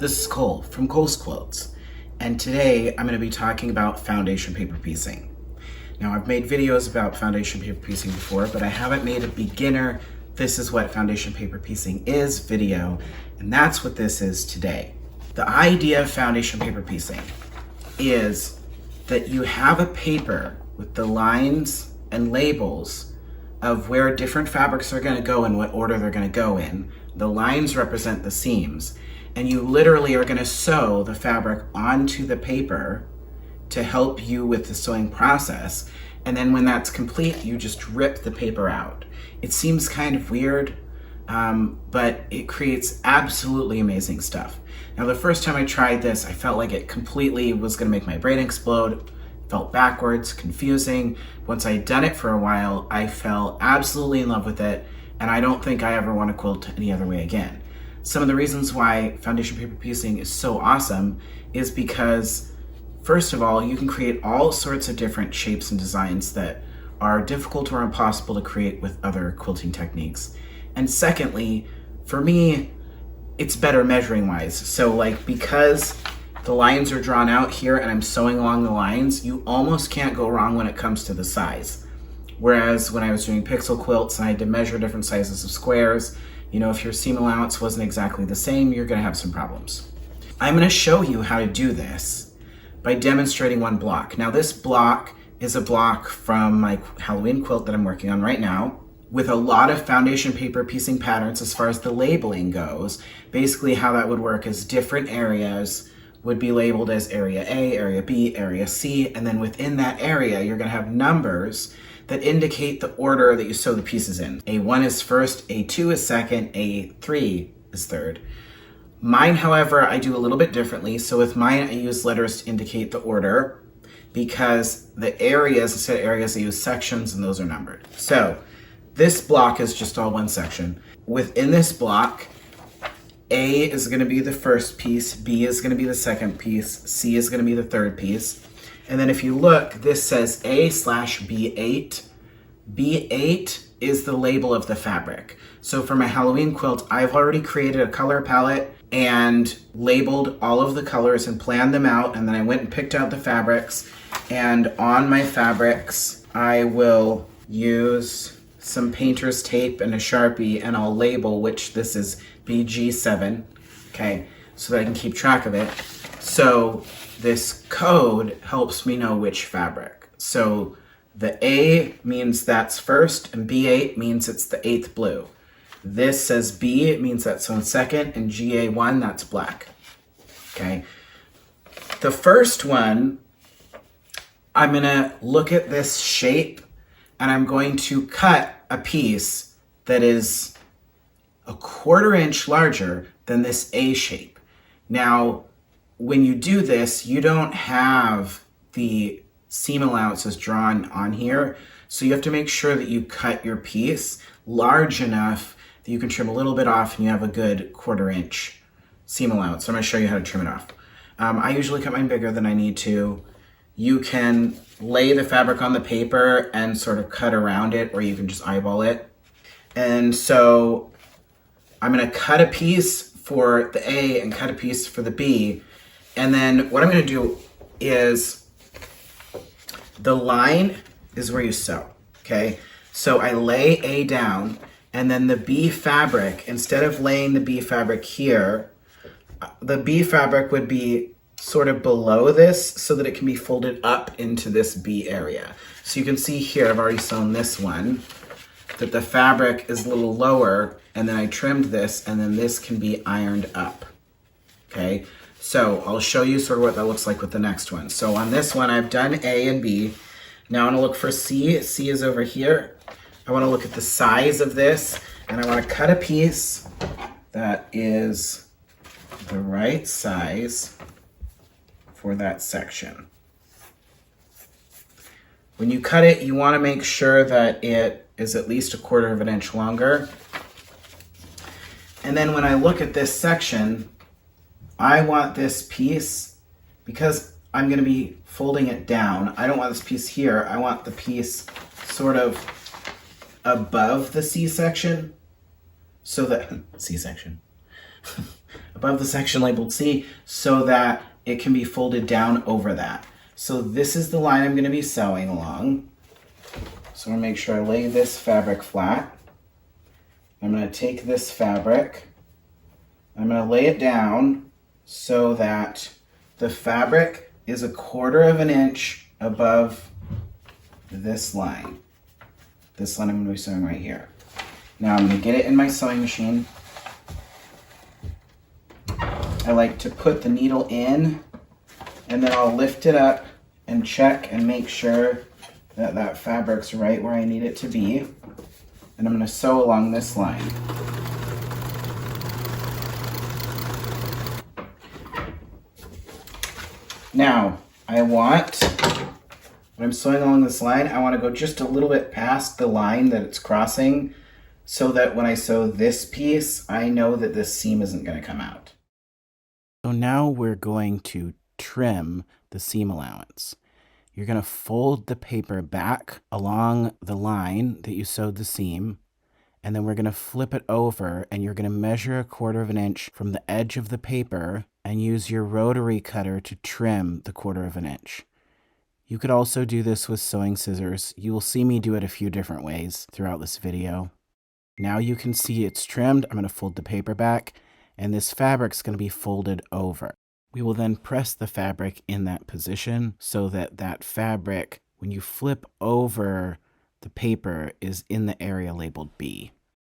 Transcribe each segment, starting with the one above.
This is Cole from Cole's Quilts, and today I'm going to be talking about foundation paper piecing. Now, I've made videos about foundation paper piecing before, but I haven't made a beginner "this is what foundation paper piecing is" video, and that's what this is today. The idea of foundation paper piecing is that you have a paper with the lines and labels of where different fabrics are going to go and what order they're going to go in. The lines represent the seams, and you literally are going to sew the fabric onto the paper to help you with the sewing process. And then when that's complete, you just rip the paper out. It seems kind of weird, but it creates absolutely amazing stuff. Now, the first time I tried this, I felt like it completely was going to make my brain explode. Felt backwards, confusing. Once I had done it for a while, I fell absolutely in love with it, and I don't think I ever want to quilt any other way again. Some of the reasons why foundation paper piecing is so awesome is because, first of all, you can create all sorts of different shapes and designs that are difficult or impossible to create with other quilting techniques. And secondly, for me, it's better measuring wise. So because the lines are drawn out here and I'm sewing along the lines, you almost can't go wrong when it comes to the size. Whereas when I was doing pixel quilts and I had to measure different sizes of squares, if your seam allowance wasn't exactly the same, you're gonna have some problems. I'm gonna show you how to do this by demonstrating one block. Now, this block is a block from my Halloween quilt that I'm working on right now, with a lot of foundation paper piecing patterns as far as the labeling goes. Basically, how that would work is different areas would be labeled as area A, area B, area C, and then within that area, you're gonna have numbers that indicate the order that you sew the pieces in. A1 is first, A2 is second, A3 is third. Mine, however, I do a little bit differently. So with mine, I use letters to indicate the order, because the areas, instead of areas, I use sections, and those are numbered. So this block is just all one section. Within this block, A is gonna be the first piece, B is gonna be the second piece, C is gonna be the third piece. And then if you look, this says A/B8. B8 is the label of the fabric. So for my Halloween quilt, I've already created a color palette and labeled all of the colors and planned them out. And then I went and picked out the fabrics. And on my fabrics, I will use some painter's tape and a Sharpie, and I'll label which this is BG7, okay, so that I can keep track of it. So this code helps me know which fabric. So the A means that's first, and B8 means it's the 8th blue. This says B, it means that's on second, and GA1, that's black. Okay. The first one, I'm gonna look at this shape, and I'm going to cut a piece that is a 1/4 inch larger than this A shape. Now, when you do this, you don't have the seam allowances drawn on here, so you have to make sure that you cut your piece large enough that you can trim a little bit off and you have a good 1/4 inch seam allowance. So I'm gonna show you how to trim it off. I usually cut mine bigger than I need to. You can lay the fabric on the paper and sort of cut around it, or you can just eyeball it. And so I'm gonna cut a piece for the A and cut a piece for the B. And then what I'm gonna do is, the line is where you sew, okay? So I lay A down, and then the B fabric, instead of laying the B fabric here, the B fabric would be sort of below this so that it can be folded up into this B area. So you can see here, I've already sewn this one, that the fabric is a little lower, and then I trimmed this, and then this can be ironed up, okay? So I'll show you sort of what that looks like with the next one. So on this one, I've done A and B. Now I want to look for C. C is over here. I want to look at the size of this, and I want to cut a piece that is the right size for that section. When you cut it, you want to make sure that it is at least a 1/4 inch longer. And then when I look at this section, I want this piece, because I'm going to be folding it down, I don't want this piece here. I want the piece sort of above the C section, so that C-section above the section labeled C so that it can be folded down over that. So this is the line I'm going to be sewing along. So I'm going to make sure I lay this fabric flat. I'm going to take this fabric, I'm going to lay it down so that the fabric is 1/4 inch above this line. This line I'm going to be sewing right here. Now I'm going to get it in my sewing machine. I like to put the needle in, and then I'll lift it up and check and make sure that that fabric's right where I need it to be. And I'm going to sew along this line. Now, when I'm sewing along this line, I want to go just a little bit past the line that it's crossing so that when I sew this piece, I know that this seam isn't going to come out. So now we're going to trim the seam allowance. You're going to fold the paper back along the line that you sewed the seam, and then we're going to flip it over, and you're going to measure 1/4 inch from the edge of the paper and use your rotary cutter to trim the 1/4 inch. You could also do this with sewing scissors. You will see me do it a few different ways throughout this video. Now you can see it's trimmed. I'm going to fold the paper back, and this fabric's going to be folded over. We will then press the fabric in that position so that that fabric, when you flip over the paper, is in the area labeled B.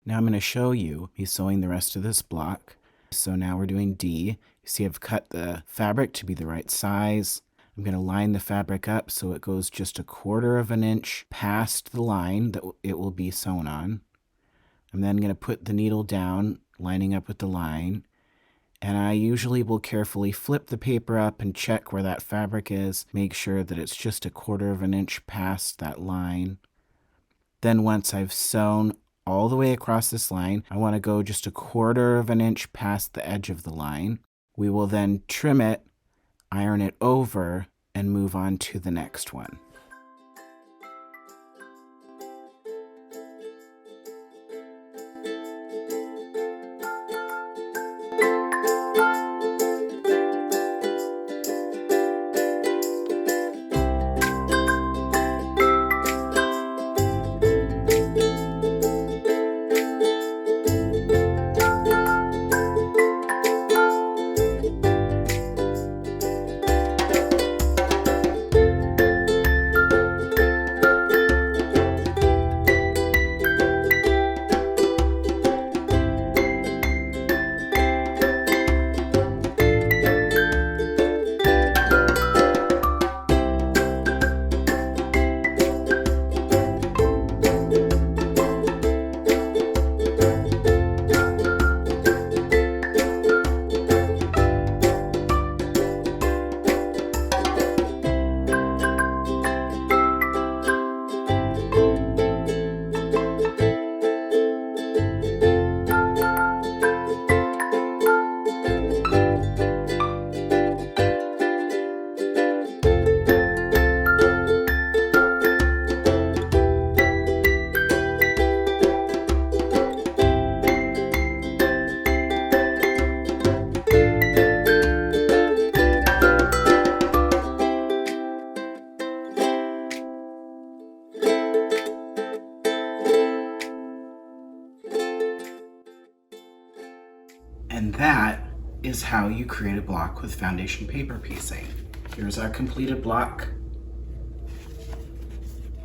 Now I'm going to show you me sewing the rest of this block. So now we're doing D. You see I've cut the fabric to be the right size. I'm going to line the fabric up so it goes just 1/4 inch past the line that it will be sewn on. I'm then going to put the needle down, lining up with the line. And I usually will carefully flip the paper up and check where that fabric is, make sure that it's just 1/4 inch past that line. Then once I've sewn all the way across this line, I want to go just 1/4 inch past the edge of the line. We will then trim it, iron it over, and move on to the next one. And that is how you create a block with foundation paper piecing. Here's our completed block.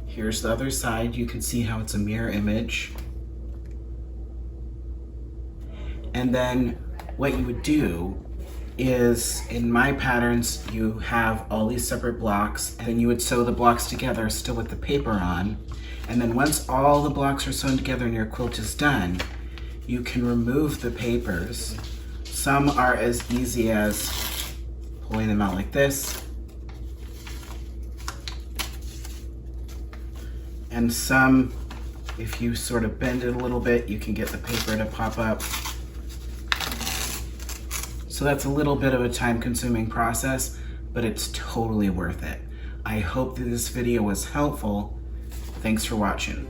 Here's the other side. You can see how it's a mirror image. And then what you would do is, in my patterns, you have all these separate blocks, and then you would sew the blocks together still with the paper on. And then once all the blocks are sewn together and your quilt is done, you can remove the papers. Some are as easy as pulling them out like this. And some, if you sort of bend it a little bit, you can get the paper to pop up. So that's a little bit of a time-consuming process, but it's totally worth it. I hope that this video was helpful. Thanks for watching.